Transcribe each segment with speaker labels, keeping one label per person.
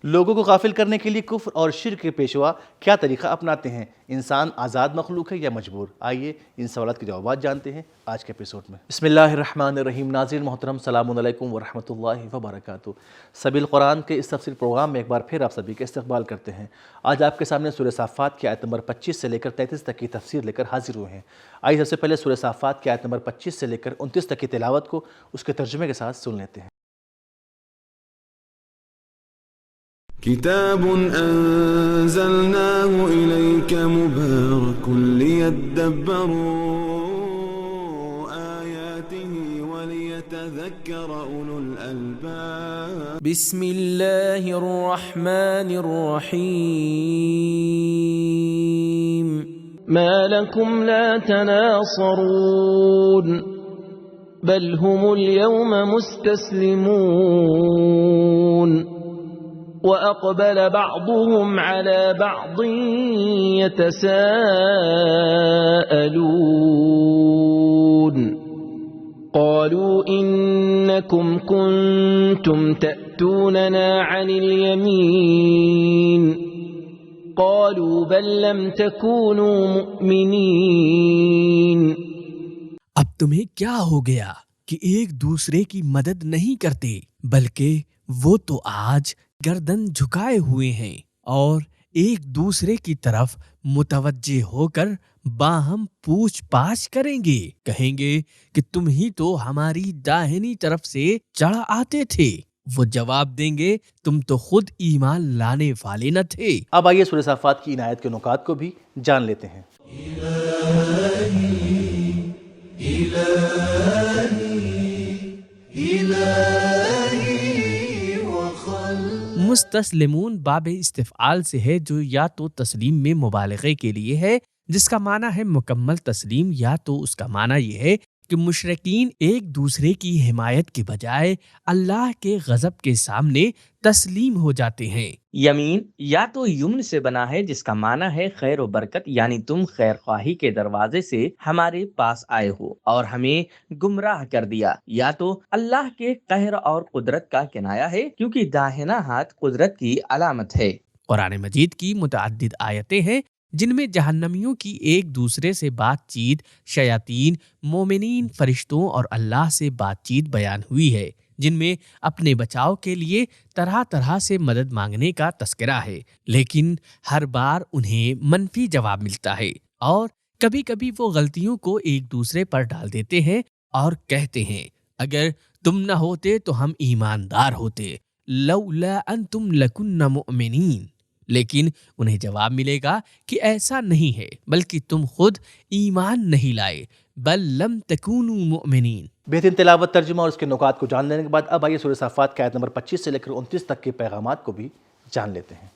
Speaker 1: لوگوں کو غافل کرنے کے لیے کفر اور شرک کے پیشوا کیا طریقہ اپناتے ہیں؟ انسان آزاد مخلوق ہے یا مجبور؟ آئیے ان سوالات کے جوابات جانتے ہیں آج کے ایپیسوڈ میں۔ بسم اللہ الرحمن الرحیم۔ ناظرین محترم، السلام علیکم ورحمۃ اللہ وبرکاتہ۔ سبیل قرآن کے اس تفسیر پروگرام میں ایک بار پھر آپ سبھی کا استقبال کرتے ہیں۔ آج آپ کے سامنے سورہ صافات کی آیت نمبر 25 سے لے کر 33 تک کی تفسیر لے کر حاضر ہوئے ہیں۔ آئیے سب سے پہلے سورہ صافات کی آیت نمبر 25 سے لے کر 29 تک کی تلاوت کو اس کے ترجمے کے ساتھ سن لیتے ہیں۔
Speaker 2: كتاب أنزلناه إليك مبارك ليدبروا آياته وليتذكر أولو الألباب
Speaker 3: بسم الله الرحمن الرحيم ما لكم لا تناصرون بل هم اليوم مستسلمون وأقبل بعضهم على بعض يتساءلون قالوا إنكم كنتم تأتوننا عن اليمين قالوا بل لم تكونوا مؤمنين۔
Speaker 4: اب تمہیں کیا ہو گیا کہ ایک دوسرے کی مدد نہیں کرتے، بلکہ وہ تو آج گردن جھکائے ہوئے ہیں اور ایک دوسرے کی طرف متوجہ ہو کر باہم پوچھ پاچھ کریں گے، کہیں گے کہ تم ہی تو ہماری داہنی طرف سے چڑھ آتے تھے۔ وہ جواب دیں گے تم تو خود ایمان لانے والے نہ تھے۔
Speaker 1: اب آئیے سورہ صافات کی ان آیت کے نکات کو بھی جان لیتے ہیں۔
Speaker 4: مستسلمون باب استفعال سے ہے، جو یا تو تسلیم میں مبالغے کے لیے ہے جس کا معنی ہے مکمل تسلیم، یا تو اس کا معنی یہ ہے کہ مشرکین ایک دوسرے کی حمایت کے بجائے اللہ کے غضب کے سامنے تسلیم ہو جاتے ہیں۔
Speaker 5: یمین یا تو یمن سے بنا ہے جس کا معنی ہے خیر و برکت، یعنی تم خیر خواہی کے دروازے سے ہمارے پاس آئے ہو اور ہمیں گمراہ کر دیا، یا تو اللہ کے قہر اور قدرت کا کنایا ہے کیونکہ داہنا ہاتھ قدرت کی علامت ہے۔
Speaker 4: قرآن مجید کی متعدد آیتیں ہیں جن میں جہنمیوں کی ایک دوسرے سے بات چیت، شیاطین، مومنین، فرشتوں اور اللہ سے بات چیت بیان ہوئی ہے، جن میں اپنے بچاؤ کے لیے طرح طرح سے مدد مانگنے کا تذکرہ ہے، لیکن ہر بار انہیں منفی جواب ملتا ہے، اور کبھی کبھی وہ غلطیوں کو ایک دوسرے پر ڈال دیتے ہیں اور کہتے ہیں اگر تم نہ ہوتے تو ہم ایماندار ہوتے، لولا انتم لکن مؤمنین، لیکن انہیں جواب ملے گا کہ ایسا نہیں ہے، بلکہ تم خود ایمان نہیں لائے، بل لم تکونوا مؤمنین۔
Speaker 1: بہترین تلاوت، ترجمہ اور اس کے نکات کو جان لینے کے بعد اب آئیے سورہ صافات کی آیت نمبر 25 سے لے کر 29 تک کے پیغامات کو بھی جان لیتے ہیں۔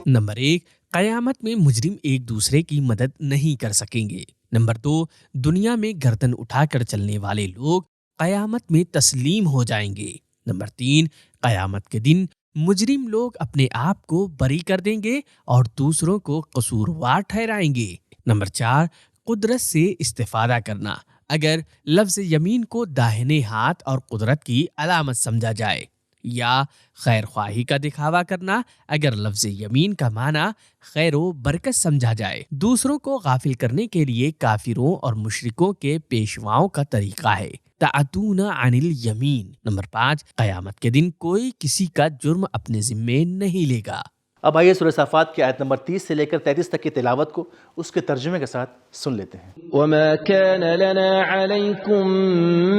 Speaker 4: نمبر 1، قیامت میں مجرم ایک دوسرے کی مدد نہیں کر سکیں گے۔ نمبر 2، دنیا میں گردن اٹھا کر چلنے والے لوگ قیامت میں تسلیم ہو جائیں گے۔ نمبر 3، قیامت کے دن مجرم لوگ اپنے آپ کو بری کر دیں گے اور دوسروں کو قصوروار ٹھہرائیں گے۔ نمبر 4، قدرت سے استفادہ کرنا، اگر لفظ یمین کو داہنے ہاتھ اور قدرت کی علامت سمجھا جائے، یا خیر خواہی کا دکھاوا کرنا اگر لفظ یمین کا معنی خیر و برکت سمجھا جائے۔ دوسروں کو غافل کرنے کے لیے کافروں اور مشرکوں کے پیشواؤں کا طریقہ ہے تعتون عن الیمین۔ نمبر 5، قیامت کے دن کوئی کسی کا جرم اپنے ذمے نہیں لے گا۔
Speaker 1: اب آئیے سورہ صافات کی آیت نمبر 30 سے لے کر 33 تک کی تلاوت کو اس کے ترجمے کے ساتھ سن لیتے ہیں۔
Speaker 3: وما كان لنا عليكم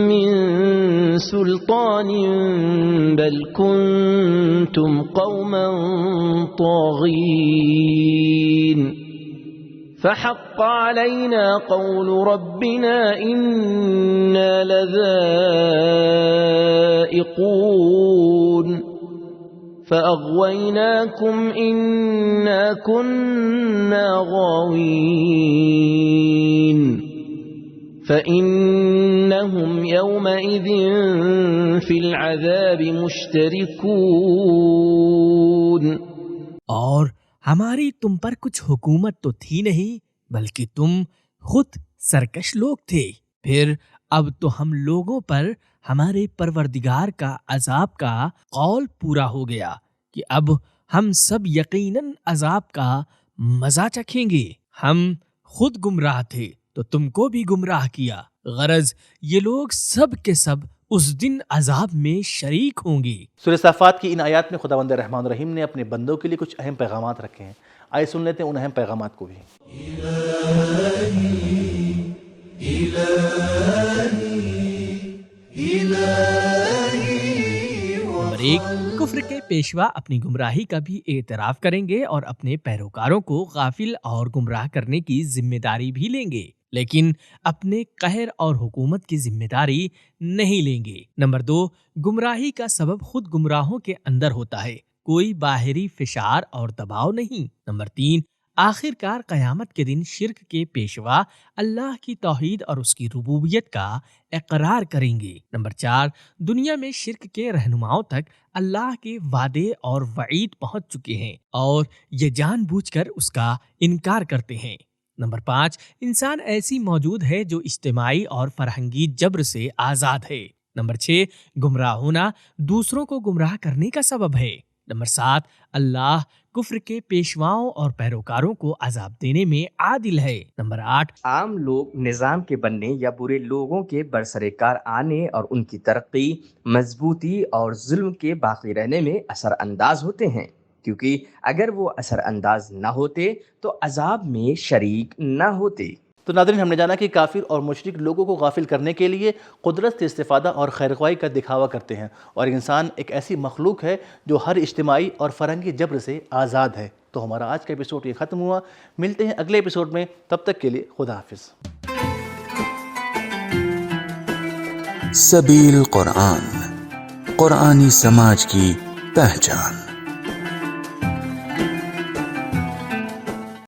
Speaker 3: من سلطان بل كنتم قوما طاغين فحق علينا قول ربنا إنا لذائقون فأغويناكم إنا كنا غاوين فإنهم يومئذ في العذاب مشتركون۔
Speaker 4: اور ہماری تم پر کچھ حکومت تو تھی نہیں، بلکہ تم خود سرکش لوگ تھے۔ پھر اب تو ہم لوگوں پر ہمارے پروردگار کا عذاب کا قول پورا ہو گیا کہ اب ہم سب یقیناً عذاب کا مزہ چکھیں گے۔ ہم خود گمراہ تھے تو تم کو بھی گمراہ کیا، غرض یہ لوگ سب کے سب اس دن عذاب میں شریک ہوں گے۔
Speaker 1: سورہ صافات کی ان آیات میں خداوند رحمان الرحیم نے اپنے بندوں کے لیے کچھ اہم پیغامات رکھے ہیں۔ آئے سن لیتے ہیں ان اہم پیغامات کو بھی۔
Speaker 4: نمبر 1، کفر کے پیشوا اپنی گمراہی کا بھی اعتراف کریں گے اور اپنے پیروکاروں کو غافل اور گمراہ کرنے کی ذمہ داری بھی لیں گے، لیکن اپنے قہر اور حکومت کی ذمہ داری نہیں لیں گے۔ نمبر 2، گمراہی کا سبب خود گمراہوں کے اندر ہوتا ہے، کوئی باہری فشار اور دباؤ نہیں۔ نمبر 3، آخر کار قیامت کے دن شرک کے پیشوا اللہ کی توحید اور اس کی ربوبیت کا اقرار کریں گے۔ نمبر 4، دنیا میں شرک کے رہنماؤں تک اللہ کے وعدے اور وعید پہنچ چکے ہیں اور یہ جان بوجھ کر اس کا انکار کرتے ہیں۔ نمبر 5، انسان ایسی موجود ہے جو اجتماعی اور فرہنگی جبر سے آزاد ہے۔ نمبر 6، گمراہ ہونا دوسروں کو گمراہ کرنے کا سبب ہے۔ نمبر 7، اللہ کفر کے پیشواؤں اور پیروکاروں کو عذاب دینے میں عادل ہے۔ نمبر 8،
Speaker 5: عام لوگ نظام کے بننے یا برے لوگوں کے برسر کار آنے اور ان کی ترقی، مضبوطی اور ظلم کے باقی رہنے میں اثر انداز ہوتے ہیں، کیونکہ اگر وہ اثر انداز نہ ہوتے تو عذاب میں شریک نہ ہوتے۔
Speaker 1: تو ناظرین، ہم نے جانا کہ کافر اور مشرک لوگوں کو غافل کرنے کے لیے قدرت سے استفادہ اور خیرخواہی کا دکھاوا کرتے ہیں، اور انسان ایک ایسی مخلوق ہے جو ہر اجتماعی اور فرہنگی جبر سے آزاد ہے۔ تو ہمارا آج کا ایپیسوڈ یہ ختم ہوا، ملتے ہیں اگلے ایپیسوڈ میں، تب تک کے لیے خدا حافظ۔
Speaker 6: سبیل قرآن، قرآنی سماج کی پہچان۔